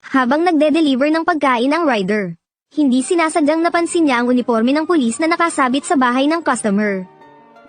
Habang nagde-deliver ng pagkain ang rider, hindi sinasadyang napansin niya ang uniforme ng pulis na nakasabit sa bahay ng customer.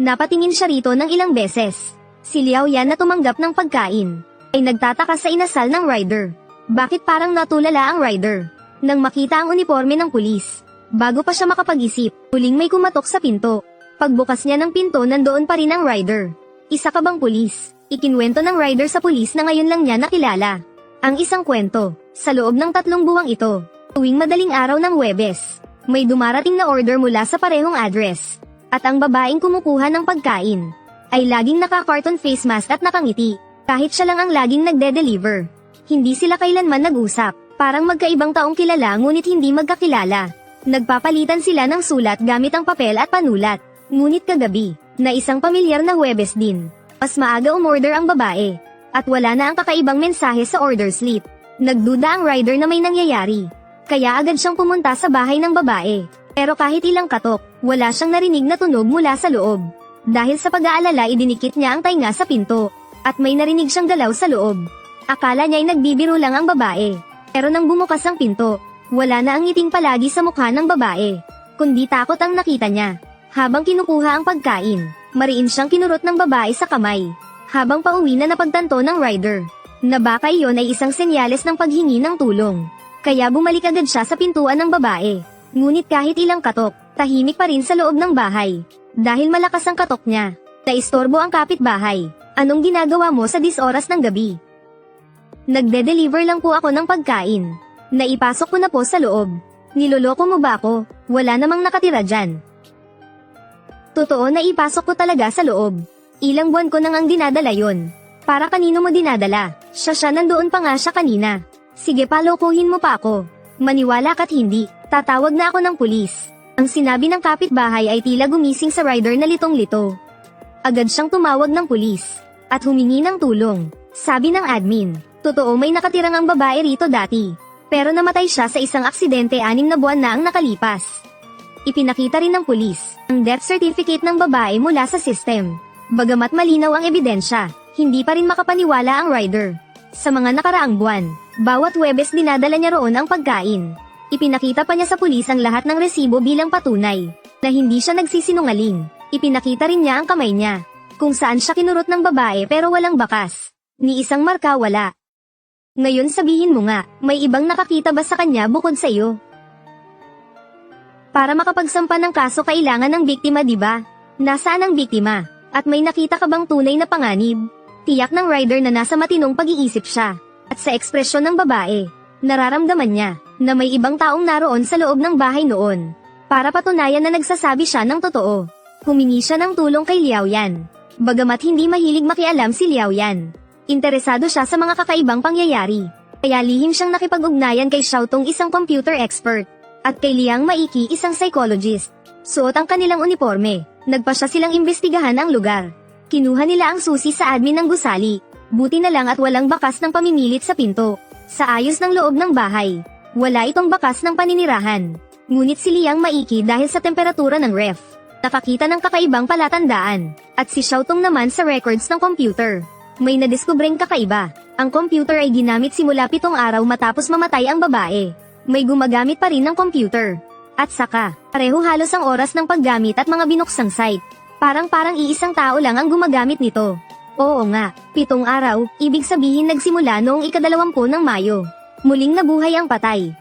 Napatingin siya rito ng ilang beses. Si Liao Yan na tumanggap ng pagkain ay nagtataka sa inasal ng rider. Bakit parang natulala ang rider nang makita ang uniforme ng pulis? Bago pa siya makapag-isip, huling may kumatok sa pinto. Pagbukas niya ng pinto, nandoon pa rin ang rider. Isa ka bang pulis? Ikinwento ng rider sa pulis na ngayon lang niya nakilala ang isang kwento. Sa loob ng 3 buwang ito, tuwing madaling araw ng Huwebes, may dumarating na order mula sa parehong address. At ang babaeng kumukuha ng pagkain ay laging naka-carton face mask at nakangiti, kahit siya lang ang laging nagde-deliver. Hindi sila kailanman nag-usap, parang magkaibang taong kilala ngunit hindi magkakilala. Nagpapalitan sila ng sulat gamit ang papel at panulat. Ngunit kagabi, na isang pamilyar na Huwebes din, mas maaga umorder ang babae, at wala na ang kakaibang mensahe sa order slip. Nagduda ang rider na may nangyayari, kaya agad siyang pumunta sa bahay ng babae. Pero kahit ilang katok, wala siyang narinig na tunog mula sa loob. Dahil sa pag-aalala, idinikit niya ang tainga sa pinto, at may narinig siyang galaw sa loob. Akala niya'y nagbibiro lang ang babae, pero nang bumukas ang pinto, wala na ang ngiting palagi sa mukha ng babae, kundi takot ang nakita niya. Habang kinukuha ang pagkain, mariin siyang kinurot ng babae sa kamay. Habang pauwi na napagtanto ng rider, na baka iyon ay isang senyales ng paghingi ng tulong. Kaya bumalik agad siya sa pintuan ng babae. Ngunit kahit ilang katok, tahimik pa rin sa loob ng bahay. Dahil malakas ang katok niya, naistorbo ang kapitbahay. Anong ginagawa mo sa 10 oras ng gabi? Nagde-deliver lang po ako ng pagkain. Naipasok ko na po sa loob. Niloloko mo ba ako? Wala namang nakatira dyan. Totoo, naipasok ko talaga sa loob. Ilang buwan ko nang ang dinadala yon. Para kanino mo dinadala? Siya nandoon pa nga siya kanina. Sige, palokohin mo pa ako. Maniwala ka't hindi, tatawag na ako ng pulis. Ang sinabi ng kapitbahay ay tila gumising sa rider na litong-lito. Agad siyang tumawag ng pulis at humingi ng tulong. Sabi ng admin, totoo may nakatirang ang babae rito dati, pero namatay siya sa isang aksidente 6 na buwan na ang nakalipas. Ipinakita rin ng pulis ang death certificate ng babae mula sa system. Bagamat malinaw ang ebidensya, hindi pa rin makapaniwala ang rider. Sa mga nakaraang buwan, bawat Huwebes dinadala niya roon ang pagkain. Ipinakita pa niya sa pulis ang lahat ng resibo bilang patunay na hindi siya nagsisinungaling. Ipinakita rin niya ang kamay niya, kung saan siya kinurot ng babae pero walang bakas. Ni isang marka wala. Ngayon sabihin mo nga, may ibang nakakita ba sa kanya bukod sa iyo? Para makapagsampa ng kaso kailangan ng biktima, di ba? Nasaan ang biktima? At may nakita ka bang tunay na panganib? Tiyak ng rider na nasa matinong pag-iisip siya. At sa ekspresyon ng babae, nararamdaman niya na may ibang taong naroon sa loob ng bahay noon. Para patunayan na nagsasabi siya ng totoo, humingi siya ng tulong kay Liao Yan. Bagamat hindi mahilig makialam si Liao Yan, interesado siya sa mga kakaibang pangyayari. Kaya lihim siyang nakipag-ugnayan kay Xiaotong, isang computer expert, at kay Liang Maiki, isang psychologist. Suot ang kanilang uniforme, nagpasya silang imbestigahan ang lugar. Kinuha nila ang susi sa admin ng gusali. Buti na lang at walang bakas ng pamimilit sa pinto. Sa ayos ng loob ng bahay, wala itong bakas ng paninirahan. Ngunit si Liang Maiki dahil sa temperatura ng ref, nakakita ng kakaibang palatandaan. At si Xiaotong naman sa records ng computer, may nadiskubreng kakaiba. Ang computer ay ginamit simula 7 araw matapos mamatay ang babae. May gumagamit pa rin ng computer. At saka, pareho halos ang oras ng paggamit at mga binuksang site. Parang iisang tao lang ang gumagamit nito. Oo nga, 7 araw, ibig sabihin nagsimula noong ika-20 ng Mayo. Muling nabuhay ang patay.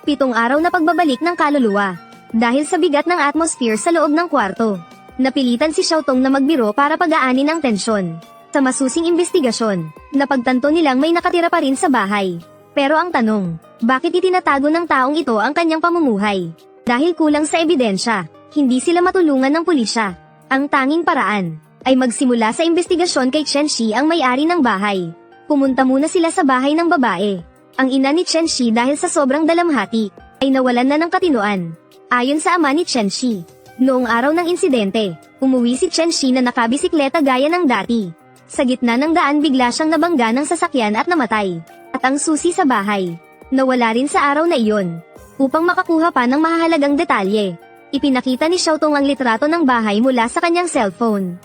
7 araw na pagbabalik ng kaluluwa. Dahil sa bigat ng atmosphere sa loob ng kwarto, napilitan si Xiaotong na magbiro para pagaanin ang tensyon. Sa masusing investigasyon, napagtanto nilang may nakatira pa rin sa bahay. Pero ang tanong, bakit itinatago ng taong ito ang kanyang pamumuhay? Dahil kulang sa ebidensya, hindi sila matulungan ng pulisya. Ang tanging paraan ay magsimula sa investigasyon kay Chen Shi, ang may-ari ng bahay. Pumunta muna sila sa bahay ng babae. Ang ina ni Chen Shi dahil sa sobrang dalamhati, ay nawalan na ng katinoan. Ayon sa ama ni Chen Shi, noong araw ng insidente, umuwi si Chen Shi na nakabisikleta gaya ng dati. Sa gitna ng daan bigla siyang nabangga ng sasakyan at namatay. At ang susi sa bahay, nawala rin sa araw na iyon. Upang makakuha pa ng mahahalagang detalye, ipinakita ni Xiaotong ang litrato ng bahay mula sa kanyang cellphone.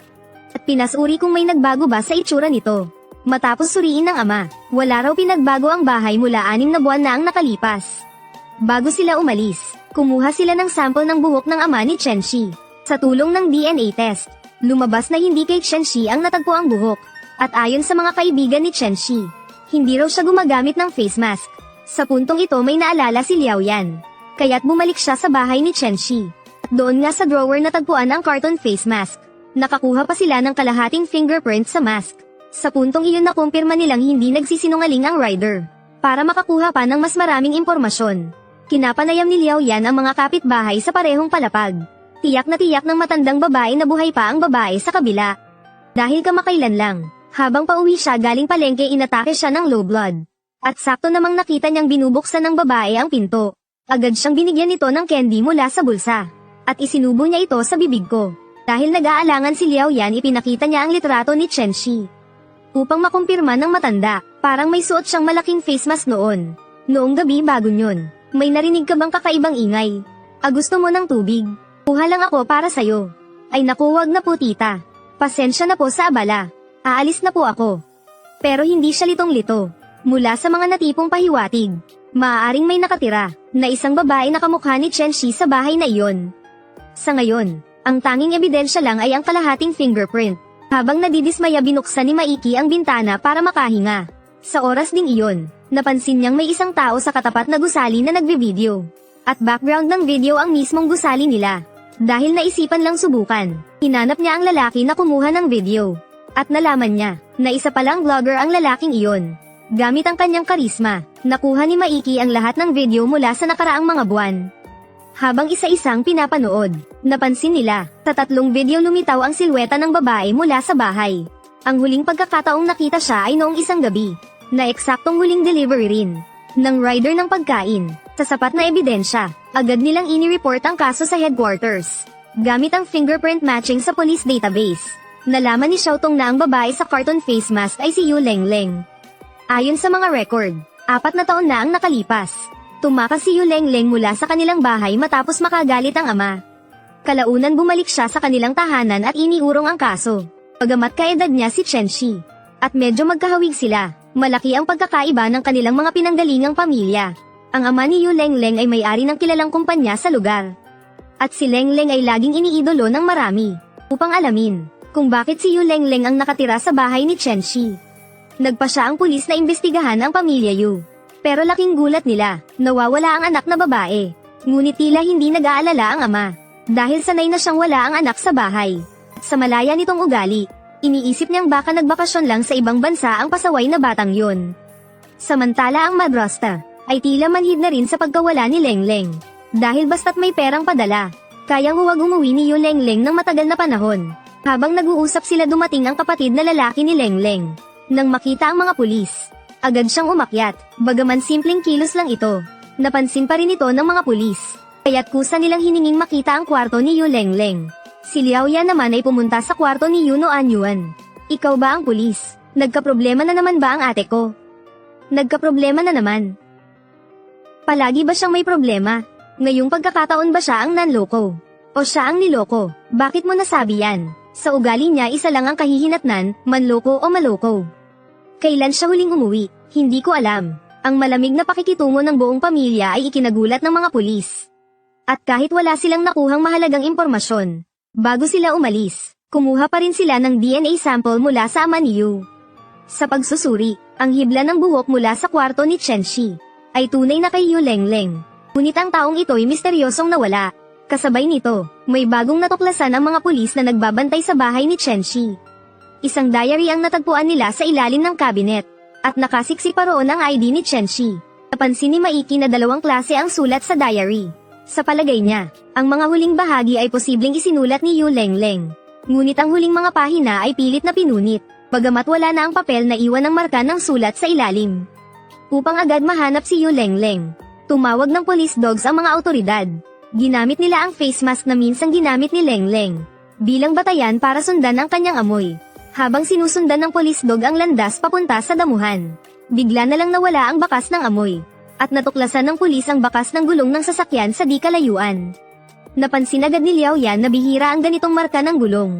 At pinasuri kung may nagbago ba sa itsura nito. Matapos suriin ng ama, wala raw pinagbago ang bahay mula 6 na buwan na ang nakalipas. Bago sila umalis, kumuha sila ng sample ng buhok ng ama ni Chenxi. Sa tulong ng DNA test, lumabas na hindi kay Chenxi ang natagpo ang buhok. At ayon sa mga kaibigan ni Chenxi, hindi raw siya gumagamit ng face mask. Sa puntong ito may naalala si Liao Yan. Kaya't bumalik siya sa bahay ni Chenxi. At doon nga sa drawer natagpuan ang carton face mask. Nakakuha pa sila ng kalahating fingerprint sa mask. Sa puntong iyon nakumpirma nilang hindi nagsisinungaling ang rider. Para makakuha pa ng mas maraming impormasyon, kinapanayam ni Liao Yan ang mga kapitbahay sa parehong palapag. Tiyak na tiyak ng matandang babae na buhay pa ang babae sa kabila. Dahil kamakailan lang, habang pauwi siya galing palengke inatake siya ng low blood. At sakto namang nakita niyang binubuksan ng babae ang pinto. Agad siyang binigyan nito ng candy mula sa bulsa. At isinubo niya ito sa bibig ko. Dahil nag-aalangan si Liao Yan ipinakita niya ang litrato ni Chenxi. Upang makumpirma ng matanda, parang may suot siyang malaking face mask noon. Noong gabi bago yun, may narinig ka bang kakaibang ingay? Gusto mo ng tubig? Kuha lang ako para sayo. Ay naku, wag na po tita. Pasensya na po sa abala. Aalis na po ako. Pero hindi siya litong-lito. Mula sa mga natipong pahiwatig, maaaring may nakatira na isang babae na kamukha ni Chenxi sa bahay na iyon. Sa ngayon, ang tanging ebidensya lang ay ang kalahating fingerprint. Habang nadidismaya binuksan ni Maiki ang bintana para makahinga. Sa oras ding iyon, napansin niyang may isang tao sa katapat na gusali na nagbe-video. At background ng video ang mismong gusali nila. Dahil naisipan lang subukan, hinanap niya ang lalaki na kumuha ng video. At nalaman niya, na isa palang vlogger ang lalaking iyon. Gamit ang kanyang karisma, nakuha ni Maiki ang lahat ng video mula sa nakaraang mga buwan. Habang isa-isang pinapanood, napansin nila, sa 3 video lumitaw ang silweta ng babae mula sa bahay. Ang huling pagkakataong nakita siya ay noong isang gabi, na eksaktong huling delivery rin, ng rider ng pagkain. Sa sapat na ebidensya, agad nilang ini-report ang kaso sa headquarters. Gamit ang fingerprint matching sa police database, nalaman ni Xiaotong na ang babae sa carton face mask ay si Yu Lengleng. Ayon sa mga record, 4 na taon na ang nakalipas. Tumakas si Yu Lengleng mula sa kanilang bahay matapos makagalit ang ama. Kalaunan bumalik siya sa kanilang tahanan at iniurong ang kaso. Bagamat kaedad niya si Chenxi, at medyo magkahawig sila, malaki ang pagkakaiba ng kanilang mga pinanggalingang pamilya. Ang ama ni Yu Lengleng ay may-ari ng kilalang kumpanya sa lugar. At si Lengleng ay laging iniidolo ng marami. Upang alamin kung bakit si Yu Lengleng ang nakatira sa bahay ni Chenxi, nagpa siya ang pulis na imbestigahan ang pamilya Yu. Pero laking gulat nila, nawawala ang anak na babae. Ngunit tila hindi nag-aalala ang ama. Dahil sanay na siyang wala ang anak sa bahay. Sa malaya nitong ugali, iniisip niyang baka nagbakasyon lang sa ibang bansa ang pasaway na batang yon. Samantala ang madrasta, ay tila manhid na rin sa pagkawala ni Lengleng. Dahil basta't may perang padala, kayang huwag umuwi ni Yu Lengleng ng matagal na panahon. Habang nag-uusap sila dumating ang kapatid na lalaki ni Lengleng. Nang makita ang mga pulis, agad siyang umakyat, bagaman simpleng kilos lang ito. Napansin pa rin ito ng mga pulis, kaya't kusa nilang hininging makita ang kwarto ni Yu Lengleng. Si Liao Yan naman ay pumunta sa kwarto ni Yu Noanyuan. Ikaw ba ang pulis? Nagkaproblema na naman ba ang ate ko? Nagkaproblema na naman. Palagi ba siyang may problema? Ngayong pagkakataon ba siya ang nanloko? O siya ang niloko? Bakit mo nasabi yan? Sa ugali niya isa lang ang kahihinatnan, manloko o maloko. Kailan siya huling umuwi? Hindi ko alam. Ang malamig na pakikitungo ng buong pamilya ay ikinagulat ng mga pulis. At kahit wala silang nakuhang mahalagang impormasyon, bago sila umalis, kumuha pa rin sila ng DNA sample mula sa ama ni Yu. Sa pagsusuri, ang hibla ng buhok mula sa kwarto ni Chenxi ay tunay na kay Yu Lengleng. Ngunit ang taong ito ay misteryosong nawala. Kasabay nito, may bagong natuklasan ang mga pulis na nagbabantay sa bahay ni Chenxi. Isang diary ang natagpuan nila sa ilalim ng cabinet, at nakasiksik pa roon ang ID ni Chenxi. Napansin ni Maiki na 2 klase ang sulat sa diary. Sa palagay niya, ang mga huling bahagi ay posibleng isinulat ni Yu Lengleng. Ngunit ang huling mga pahina ay pilit na pinunit, bagamat wala na ang papel na iwan ng marka ng sulat sa ilalim. Upang agad mahanap si Yu Lengleng, tumawag ng police dogs ang mga autoridad. Ginamit nila ang face mask na minsang ginamit ni Lengleng bilang batayan para sundan ang kanyang amoy. Habang sinusundan ng police dog ang landas papunta sa damuhan, bigla na lang nawala ang bakas ng amoy, at natuklasan ng pulis ang bakas ng gulong ng sasakyan sa di kalayuan. Napansin agad ni Liao Yan na bihira ang ganitong marka ng gulong.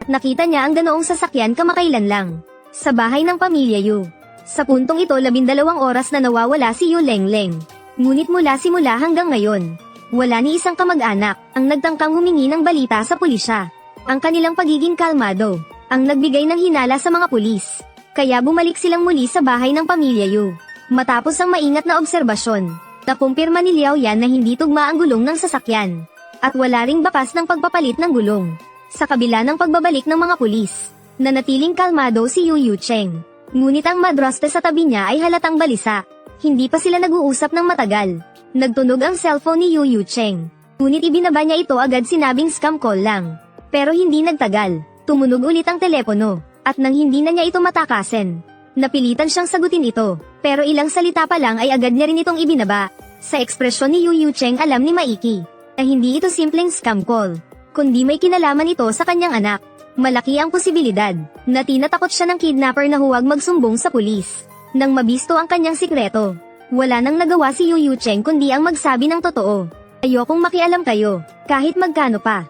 At nakita niya ang ganoong sasakyan kamakailan lang. sa bahay ng pamilya Yu. Sa puntong ito 12 oras na nawawala si Yu Lengleng. Ngunit mula simula hanggang ngayon, wala ni isang kamag-anak ang nagtangkang humingi ng balita sa pulisya. Ang kanilang pagiging kalmado ang nagbigay ng hinala sa mga pulis. Kaya bumalik silang muli sa bahay ng pamilya Yu. Matapos ang maingat na obserbasyon, nakumpirma ni Liao Yan na hindi tugma ang gulong ng sasakyan. At wala ring bakas ng pagpapalit ng gulong. Sa kabila ng pagbabalik ng mga pulis, nanatiling kalmado si Yu Yucheng. Ngunit ang madraste sa tabi niya ay halatang balisa. Hindi pa sila nag-uusap ng matagal. Nagtunog ang cellphone ni Yu Yucheng. Ngunit ibinaba niya ito agad sinabing scam call lang. Pero hindi nagtagal, tumunog ulit ang telepono. At nang hindi na niya ito matakasin, napilitan siyang sagutin ito. Pero ilang salita pa lang ay agad niya rin itong ibinaba. Sa ekspresyon ni Yu Yucheng alam ni Maiki na hindi ito simpleng scam call, kundi may kinalaman ito sa kanyang anak. Malaki ang posibilidad na tinatakot siya ng kidnapper na huwag magsumbong sa pulis. Nang mabisto ang kanyang sikreto, wala nang nagawa si Yu Yucheng kundi ang magsabi ng totoo. Ayokong makialam kayo, kahit magkano pa.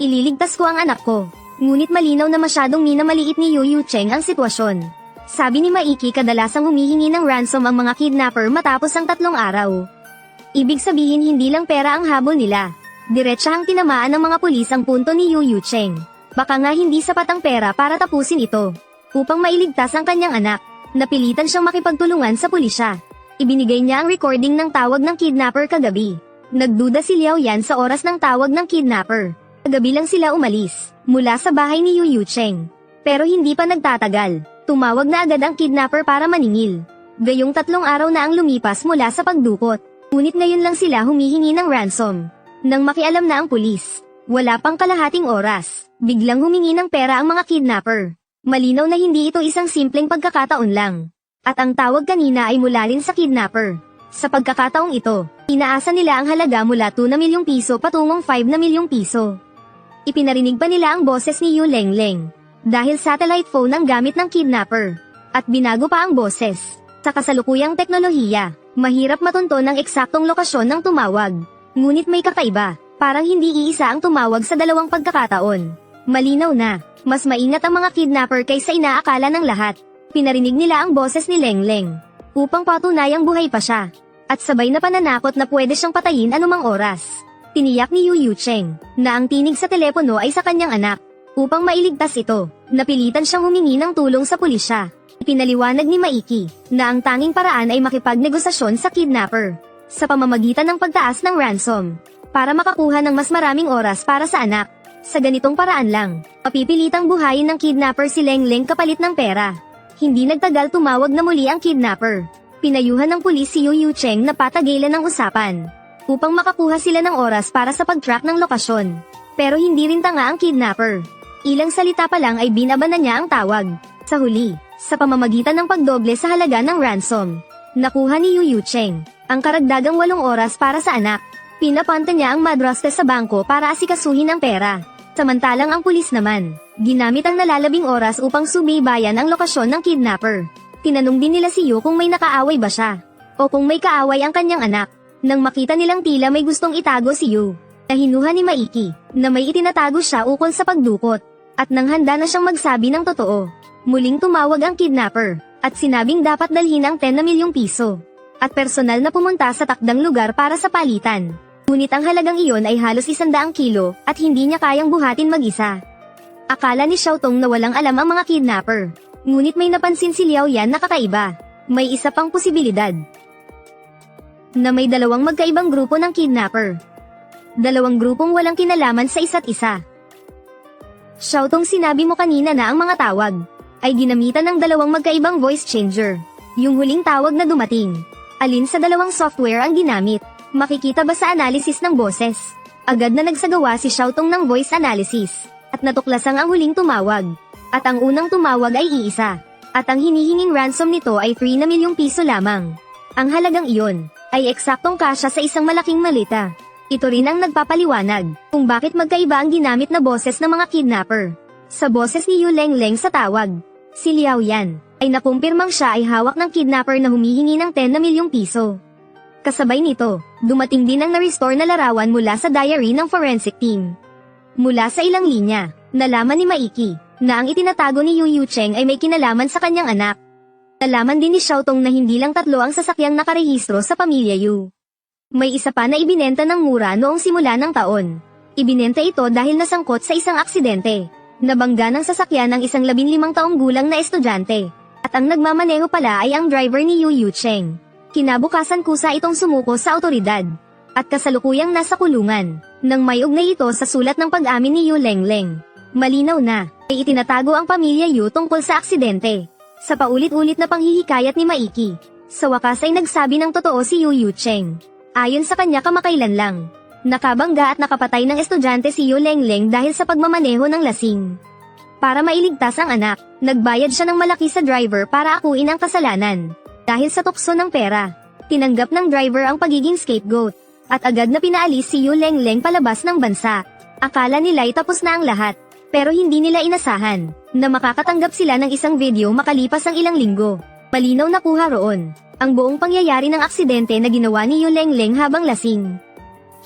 Ililigtas ko ang anak ko. Ngunit malinaw na masyadong minamaliit ni Yu Yucheng ang sitwasyon. Sabi ni Maiki kadalasang humihingi ng ransom ang mga kidnapper matapos ang 3 araw. Ibig sabihin hindi lang pera ang habol nila. Diretsahang tinamaan ng mga pulis ang punto ni Yu Yucheng. Baka nga hindi sapat ang pera para tapusin ito. Upang mailigtas ang kanyang anak, napilitan siyang makipagtulungan sa pulisya. Ibinigay niya ang recording ng tawag ng kidnapper kagabi. Nagduda si Liao Yan sa oras ng tawag ng kidnapper. Kagabi lang sila umalis, mula sa bahay ni Yu Yucheng. Pero hindi pa nagtatagal, tumawag na agad ang kidnapper para maningil. Gayong 3 araw na ang lumipas mula sa pagdukot. Ngunit ngayon lang sila humihingi ng ransom. Nang makialam na ang pulis, wala pang kalahating oras, biglang humingi ng pera ang mga kidnapper. Malinaw na hindi ito isang simpleng pagkakataon lang. At ang tawag kanina ay mula rin sa kidnapper. Sa pagkakataong ito, inaasa nila ang halaga mula 2 na milyong piso patungong 5 na milyong piso. Ipinarinig pa nila ang boses ni Yu Lengleng. Dahil satellite phone ang gamit ng kidnapper. At binago pa ang boses. Sa kasalukuyang teknolohiya, mahirap matunton ang eksaktong lokasyon ng tumawag. Ngunit may kakaiba, parang hindi iisa ang tumawag sa 2 pagkakataon. Malinaw na, mas maingat ang mga kidnapper kaysa inaakala ng lahat. Pinarinig nila ang boses ni Lengleng, upang patunayang buhay pa siya. At sabay na pananakot na pwede siyang patayin anumang oras. Tiniyak ni Yu Yucheng, na ang tinig sa telepono ay sa kanyang anak. Upang mailigtas ito, napilitan siyang humingi ng tulong sa pulisya. Ipinaliwanag ni Maiki, na ang tanging paraan ay makipagnegosasyon sa kidnapper. Sa pamamagitan ng pagtaas ng ransom, para makakuha ng mas maraming oras para sa anak. Sa ganitong paraan lang, mapipilitang buhayin ng kidnapper si Lengleng kapalit ng pera. Hindi nagtagal tumawag na muli ang kidnapper. Pinayuhan ng pulis si Yu Yucheng na patagilan ng usapan, upang makakuha sila ng oras para sa pag-track ng lokasyon. Pero hindi rin tanga ang kidnapper. Ilang salita pa lang ay binaba na niya ang tawag. Sa huli, sa pamamagitan ng pagdoble sa halaga ng ransom, nakuha ni Yu Yucheng ang karagdagang 8 oras para sa anak. Pinapanta niya ang madraste sa bangko para asikasuhin ang pera. Samantalang ang pulis naman, ginamit ang nalalabing oras upang subaybayan ang lokasyon ng kidnapper. Tinanong din nila si Yu kung may nakaaway ba siya, o kung may kaaway ang kanyang anak. Nang makita nilang tila may gustong itago si Yu, nahinuha ni Maiki, na may itinatago siya ukol sa pagdukot. At nang handa na siyang magsabi ng totoo, muling tumawag ang kidnapper, at sinabing dapat dalhin ang 10 na milyong piso. At personal na pumunta sa takdang lugar para sa palitan. Ngunit ang halagang iyon ay halos 100 kilo, at hindi niya kayang buhatin mag-isa. Akala ni Xiaotong na walang alam ang mga kidnapper. Ngunit may napansin si Liao Yan na kakaiba. May isa pang posibilidad. Na may 2 magkaibang grupo ng kidnapper. 2 grupong walang kinalaman sa isa't isa. Xiaotong, sinabi mo kanina na ang mga tawag ay ginamitan ng 2 magkaibang voice changer. Yung huling tawag na dumating, alin sa 2 software ang ginamit? Makikita ba sa analysis ng boses? Agad na nagsagawa si Xiaotong ng voice analysis, at natuklasang ang huling tumawag. At ang unang tumawag ay iisa. At ang hinihinging ransom nito ay 3 na milyong piso lamang. Ang halagang iyon ay eksaktong kasya sa isang malaking malita. Ito rin ang nagpapaliwanag kung bakit magkaiba ang ginamit na boses ng mga kidnapper. Sa boses ni Yu Lengleng sa tawag, si Liao Yan ay nakumpirmang siya ay hawak ng kidnapper na humihingi ng 10 na milyong piso. Kasabay nito, dumating din ang na-restore na larawan mula sa diary ng forensic team. Mula sa ilang linya, nalaman ni Maiki na ang itinatago ni Yu Yucheng ay may kinalaman sa kanyang anak. Nalaman din ni Xiaotong na hindi lang 3 ang sasakyang nakarehistro sa pamilya Yu. May isa pa na ibinenta ng mura noong simula ng taon. Ibinenta ito dahil nasangkot sa isang aksidente. Nabangga ng sasakyan ng isang 15 taong gulang na estudyante. At ang nagmamaneho pala ay ang driver ni Yu Yucheng. Kinabukasan kusa itong sumuko sa awtoridad. At kasalukuyang nasa kulungan, nang may ugnay ito sa sulat ng pag-amin ni Yu Lengleng. Malinaw na, ay itinatago ang pamilya Yu tungkol sa aksidente. Sa paulit-ulit na panghihikayat ni Maiki, sa wakas ay nagsabi ng totoo si Yu Yucheng. Ayon sa kanya kamakailan lang, nakabangga at nakapatay ng estudyante si Yu Lengleng dahil sa pagmamaneho ng lasing. Para mailigtas ang anak, nagbayad siya ng malaki sa driver para akuin ang kasalanan. Dahil sa tukso ng pera, tinanggap ng driver ang pagiging scapegoat. At agad na pinaalis si Yu Lengleng palabas ng bansa. Akala nila'y tapos na ang lahat, pero hindi nila inasahan na makakatanggap sila ng isang video makalipas ang ilang linggo. Malinaw na kuha roon ang buong pangyayari ng aksidente na ginawa ni Yu Lengleng habang lasing.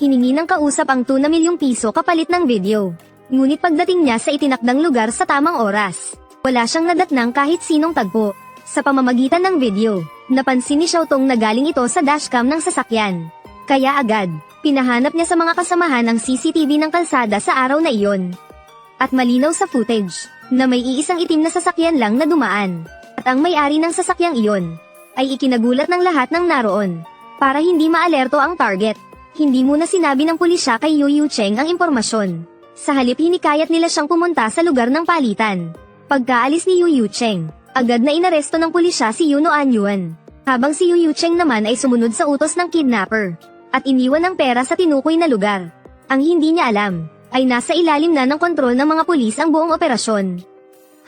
Hiningi ng kausap ang 2 na milyong piso kapalit ng video. Ngunit pagdating niya sa itinakdang lugar sa tamang oras, wala siyang nadatnang kahit sinong tagpo. Sa pamamagitan ng video, napansin ni Xiaotong na galing ito sa dashcam ng sasakyan. Kaya agad, pinahanap niya sa mga kasamahan ang CCTV ng kalsada sa araw na iyon. At malinaw sa footage, na may iisang itim na sasakyan lang na dumaan. At ang may-ari ng sasakyang iyon, ay ikinagulat ng lahat ng naroon. Para hindi maalerto ang target, hindi muna sinabi ng pulisya kay Yu Yucheng ang impormasyon. Sa halip hinikayat nila siyang pumunta sa lugar ng palitan. Pagkaalis ni Yu Yucheng, agad na inaresto ng pulisya si Yu Noanyuan. Habang si Yu Yucheng naman ay sumunod sa utos ng kidnapper. At iniwan ang pera sa tinukoy na lugar. Ang hindi niya alam, ay nasa ilalim na ng kontrol ng mga pulis ang buong operasyon.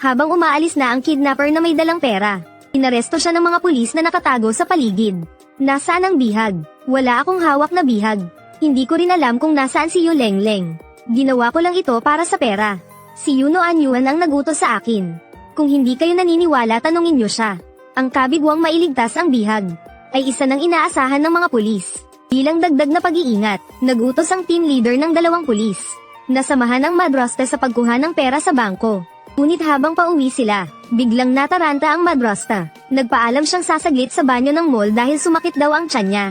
Habang umaalis na ang kidnapper na may dalang pera, inaresto siya ng mga pulis na nakatago sa paligid. Nasaan ang bihag? Wala akong hawak na bihag. Hindi ko rin alam kung nasaan si Yu Lengleng. Ginawa ko lang ito para sa pera. Si Yu Noanyuan ang nagutos sa akin. Kung hindi kayo naniniwala, tanungin niyo siya. Ang kabigwang mailigtas ang bihag, ay isa ng inaasahan ng mga pulis. Bilang dagdag na pag-iingat, nagutos ang team leader ng 2 pulis na samahan ang madrasta sa pagkuha ng pera sa bangko. Ngunit habang pauwi sila, biglang nataranta ang madrasta. Nagpaalam siyang sasaglit sa banyo ng mall dahil sumakit daw ang tiyan niya.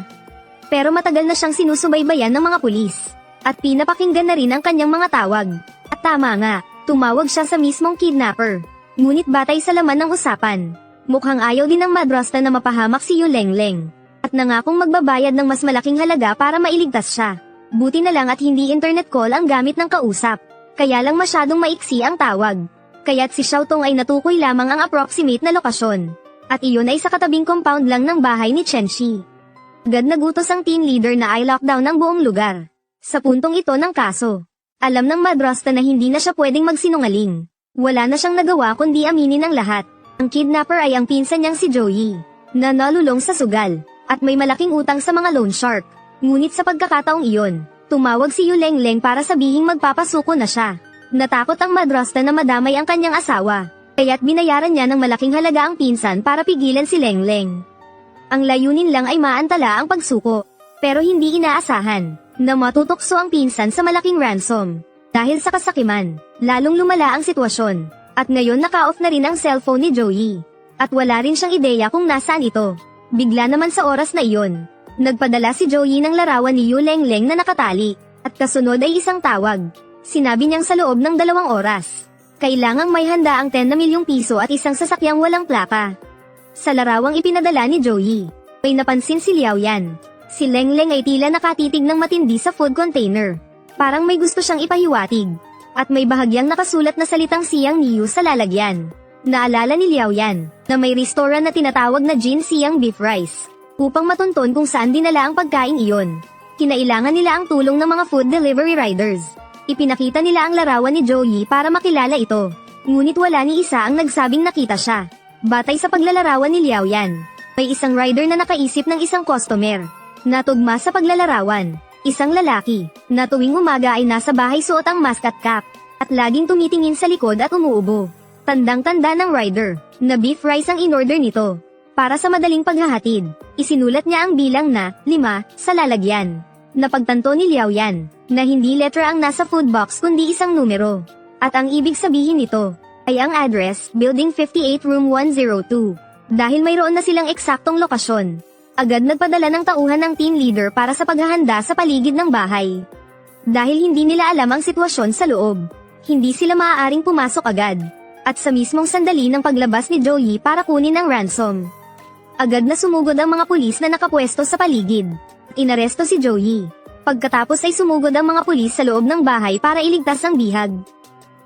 Pero matagal na siyang sinusubaybayan ng mga pulis. At pinapakinggan na rin ang kanyang mga tawag. At tama nga, tumawag siya sa mismong kidnapper. Ngunit batay sa laman ng usapan, mukhang ayaw din ng madrasta na mapahamak si Yu Lengleng. At nangakong magbabayad ng mas malaking halaga para mailigtas siya. Buti na lang at hindi internet call ang gamit ng kausap. Kaya lang masyadong maiksi ang tawag. Kaya't si Xiaotong ay natukoy lamang ang approximate na lokasyon. At iyon ay sa katabing compound lang ng bahay ni Chen Shi. Agad nagutos ang team leader na i-lockdown ang buong lugar. Sa puntong ito ng kaso, alam ng madrasta na hindi na siya pwedeng magsinungaling. Wala na siyang nagawa kundi aminin ang lahat. Ang kidnapper ay ang pinsan niyang si Joey, na nalulong sa sugal. At may malaking utang sa mga loan shark. Ngunit sa pagkakataong iyon, tumawag si Yu Lengleng para sabihing magpapasuko na siya. Natakot ang madrasta na madamay ang kanyang asawa. Kaya't binayaran niya ng malaking halaga ang pinsan para pigilan si Lengleng. Ang layunin lang ay maantala ang pagsuko. Pero hindi inaasahan na matutokso ang pinsan sa malaking ransom. Dahil sa kasakiman, lalong lumala ang sitwasyon. At ngayon naka-off na rin ang cellphone ni Joey. At wala rin siyang ideya kung nasaan ito. Bigla naman sa oras na iyon, nagpadala si Joey ng larawan ni Yu Lengleng na nakatali, at kasunod ay isang tawag. Sinabi niyang sa loob ng 2 oras, kailangang may handa ang 10 na milyong piso at isang sasakyang walang plaka. Sa larawang ipinadala ni Joey, may napansin si Liao Yan. Si Lengleng ay tila nakatitig ng matindi sa food container. Parang may gusto siyang ipahiwatig. At may bahagyang nakasulat na salitang Siyang Niyu sa lalagyan. Naalala ni Liao Yan, na may restaurant na tinatawag na Jin Siang Beef Rice. Upang matunton kung saan dinala ang pagkain iyon, kinailangan nila ang tulong ng mga food delivery riders. Ipinakita nila ang larawan ni Joey para makilala ito. Ngunit wala ni isa ang nagsabing nakita siya. Batay sa paglalarawan ni Liao Yan, may isang rider na nakaisip ng isang customer. Natugma sa paglalarawan, isang lalaki, na tuwing umaga ay nasa bahay suot ang mask at cap, at laging tumitingin sa likod at umuubo. Tandang-tanda ng rider, na beef rice ang in-order nito. Para sa madaling paghahatid, isinulat niya ang bilang na 5 sa lalagyan. Napagtanto ni Liao Yan, na hindi letra ang nasa food box kundi isang numero. At ang ibig sabihin nito, ay ang address, Building 58 Room 102. Dahil mayroon na silang eksaktong lokasyon, agad nagpadala ng tauhan ng team leader para sa paghahanda sa paligid ng bahay. Dahil hindi nila alam ang sitwasyon sa loob, hindi sila maaaring pumasok agad. At sa mismong sandali ng paglabas ni Joey para kunin ang ransom, agad na sumugod ang mga pulis na nakapwesto sa paligid. Inaresto si Joey. Pagkatapos ay sumugod ang mga pulis sa loob ng bahay para iligtas ang bihag.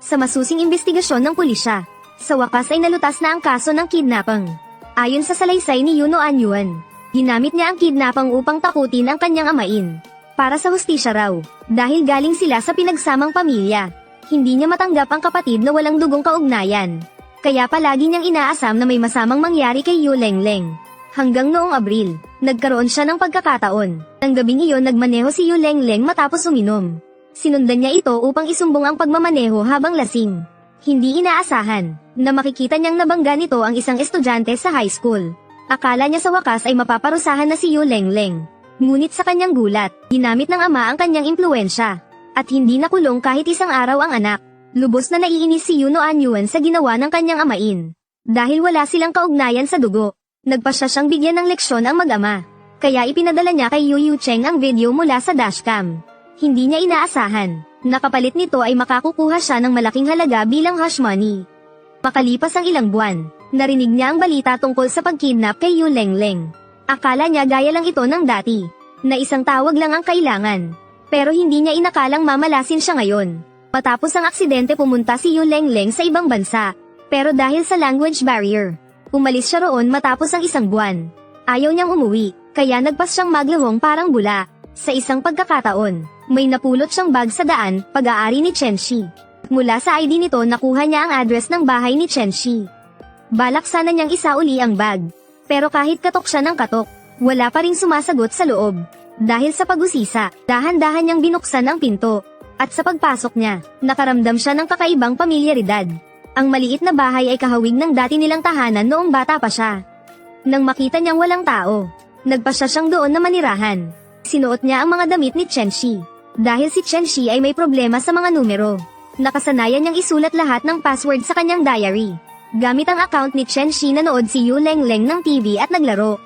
Sa masusing investigasyon ng pulisya, sa wakas ay nalutas na ang kaso ng kidnapping. Ayon sa salaysay ni Yuno Anyuan, ginamit niya ang kidnapping upang takutin ang kanyang amain. Para sa hustisya raw, dahil galing sila sa pinagsamang pamilya, hindi niya matanggap ang kapatid na walang dugong kaugnayan. Kaya palagi niyang inaasam na may masamang mangyari kay Yu Lengleng. Hanggang noong Abril, nagkaroon siya ng pagkakataon. Nang gabing iyon nagmaneho si Yu Lengleng matapos uminom. Sinundan niya ito upang isumbong ang pagmamaneho habang lasing. Hindi inaasahan na makikita niyang nabangga nito ang isang estudyante sa high school. Akala niya sa wakas ay mapaparusahan na si Yu Lengleng. Ngunit sa kanyang gulat, ginamit ng ama ang kanyang impluwensya. At hindi nakulong kahit isang araw ang anak. Lubos na naiinis si Yuno Anyuan sa ginawa ng kanyang amain. Dahil wala silang kaugnayan sa dugo, nagpasya siyang bigyan ng leksyon ang mag-ama. Kaya ipinadala niya kay Yu Yucheng ang video mula sa dashcam. Hindi niya inaasahan, nakapalit nito ay makakukuha siya ng malaking halaga bilang hush money. Makalipas ang ilang buwan, narinig niya ang balita tungkol sa pagkidnap kay Yu Lengleng. Akala niya gaya lang ito ng dati, na isang tawag lang ang kailangan. Pero hindi niya inakalang mamalasin siya ngayon. Matapos ang aksidente pumunta si Yu Lengleng sa ibang bansa. Pero dahil sa language barrier, umalis siya roon matapos ang isang buwan. Ayaw niyang umuwi, kaya nagpas siyang maglahong parang bula. Sa isang pagkakataon, may napulot siyang bag sa daan, pag-aari ni Chen Shi. Mula sa ID nito nakuha niya ang address ng bahay ni Chen Shi. Balak sana niyang isauli ang bag. Pero kahit katok siya ng katok, wala pa ring sumasagot sa loob. Dahil sa pag-usisa, dahan-dahan niyang binuksan ang pinto. At sa pagpasok niya, nakaramdam siya ng kakaibang pamilyaridad. Ang maliit na bahay ay kahawig ng dati nilang tahanan noong bata pa siya. Nang makita niyang walang tao, nagpasya siyang doon na manirahan. Sinuot niya ang mga damit ni Chen Shi. Dahil si Chen Shi ay may problema sa mga numero, nakasanayan niyang isulat lahat ng password sa kanyang diary. Gamit ang account ni Chen Shi nanood si Yu Lengleng ng TV at naglaro.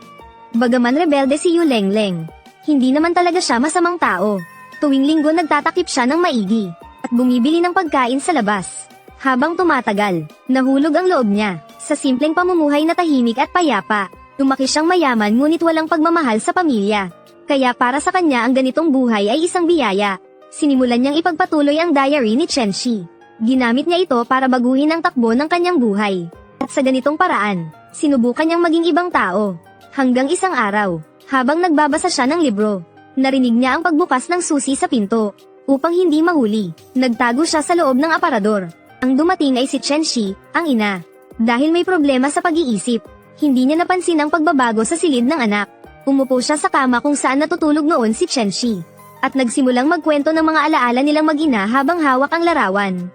Bagaman rebelde si Yu Lengleng, hindi naman talaga siya masamang tao. Tuwing linggo nagtatakip siya ng maigi, at bumibili ng pagkain sa labas. Habang tumatagal, nahulog ang loob niya, sa simpleng pamumuhay na tahimik at payapa. Lumaki siyang mayaman ngunit walang pagmamahal sa pamilya. Kaya para sa kanya ang ganitong buhay ay isang biyaya. Sinimulan niyang ipagpatuloy ang diary ni Chen Shi. Ginamit niya ito para baguhin ang takbo ng kanyang buhay. At sa ganitong paraan, sinubukan niyang maging ibang tao. Hanggang isang araw, habang nagbabasa siya ng libro, narinig niya ang pagbukas ng susi sa pinto. Upang hindi mahuli, nagtago siya sa loob ng aparador. Ang dumating ay si Chen Shi, ang ina. Dahil may problema sa pag-iisip, hindi niya napansin ang pagbabago sa silid ng anak. Umupo siya sa kama kung saan natutulog noon si Chen Shi. At nagsimulang magkwento ng mga alaala nilang mag-ina habang hawak ang larawan.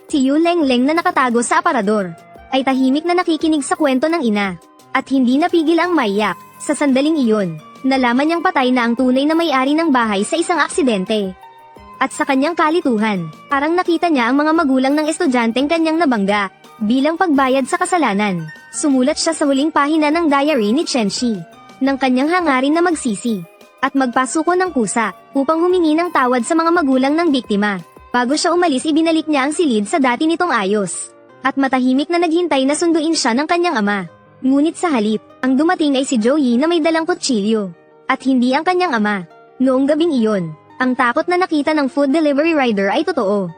Si Yu Lengleng na nakatago sa aparador, ay tahimik na nakikinig sa kwento ng ina. At hindi napigil ang maiyak. Sa sandaling iyon, nalaman niyang patay na ang tunay na may-ari ng bahay sa isang aksidente. At sa kanyang kalituhan, parang nakita niya ang mga magulang ng estudyanteng kanyang nabangga. Bilang pagbayad sa kasalanan, sumulat siya sa huling pahina ng diary ni Chen Shi ng kanyang hangarin na magsisi at magpasuko ng kusa upang humingi ng tawad sa mga magulang ng biktima. Bago siya umalis ibinalik niya ang silid sa dati nitong ayos at matahimik na naghintay na sunduin siya ng kanyang ama. Ngunit sa halip, ang dumating ay si Joey na may dalang kutsilyo at hindi ang kanyang ama. Noong gabing iyon, ang takot na nakita ng food delivery rider ay totoo.